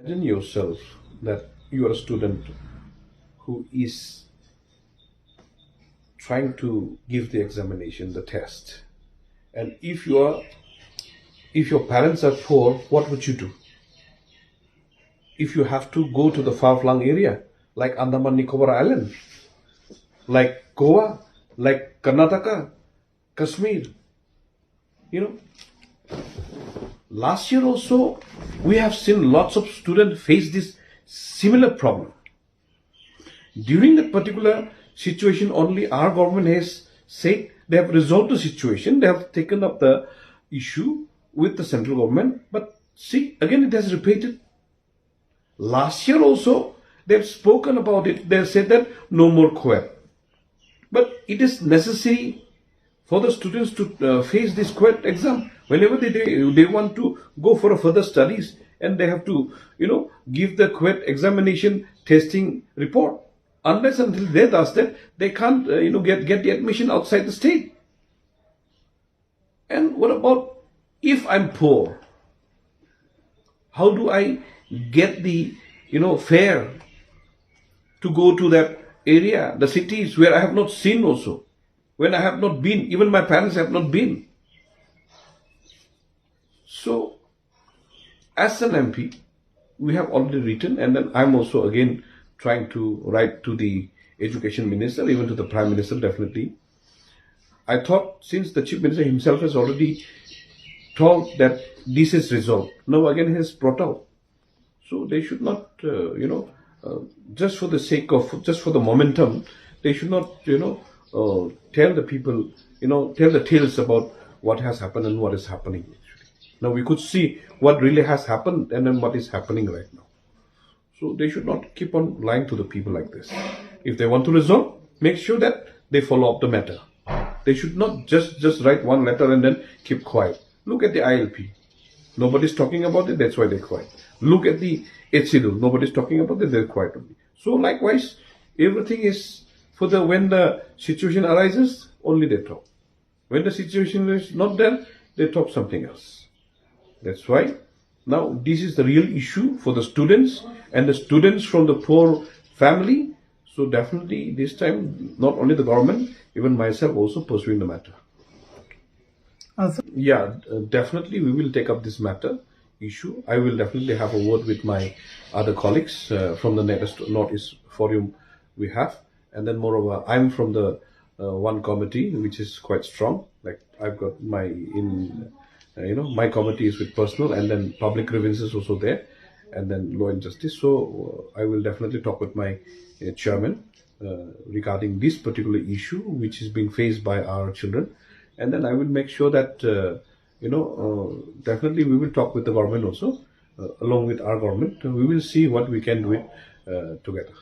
Imagine yourself that you are a student who is trying to give the examination, the test, and if your parents are poor, what would you do? If you have to go to the far-flung area like Andaman Nicobar Island, like Goa, like Karnataka, Kashmir, last year also we have seen lots of students face this similar problem. During that particular situation, only our government has said they have resolved the situation, they have taken up the issue with the central government, but see, again it has repeated. Last year also they have spoken about it, they have said that no more CUET. But it is necessary for the students to face this CUET exam whenever they want to go for a further studies, and they have to give the CUET examination testing report. Unless until they does that, they can't get the admission outside the state. And what about if I'm poor? How do I get the fare to go to that area, the cities where I have not seen also, when I have not been, even my parents have not been? So, as an MP, we have already written, and then I'm also again trying to write to the Education Minister, even to the Prime Minister, definitely. I thought since the Chief Minister himself has already told that this is resolved, now again he has brought out. So they should not, just for the sake of, just for the momentum, they should not, tell the people, tell the tales about what has happened and what is happening. Now we could see what really has happened and then what is happening right now. So they should not keep on lying to the people like this. If they want to resolve, make sure that they follow up the matter. They should not just write one letter and then keep quiet. Look at the ILP. Nobody's talking about it, that's why they're quiet. Look at the HCD. Nobody's talking about it, they're quiet only. So likewise, everything is for when the situation arises, only they talk. When the situation is not there, they talk something else. That's why now this is the real issue for the students, and the students from the poor family. So definitely this time, not only the government, even myself also pursuing the matter. Yeah, definitely we will take up this matter issue. I will definitely have a word with my other colleagues from the Northeast Forum we have, and then moreover, I'm from the one committee which is quite strong. Like I've got my my committee is with personal, and then public grievances also there, and then law and justice. So I will definitely talk with my chairman regarding this particular issue which is being faced by our children, and then I will make sure that definitely we will talk with the government also, along with our government. We will see what we can do it together.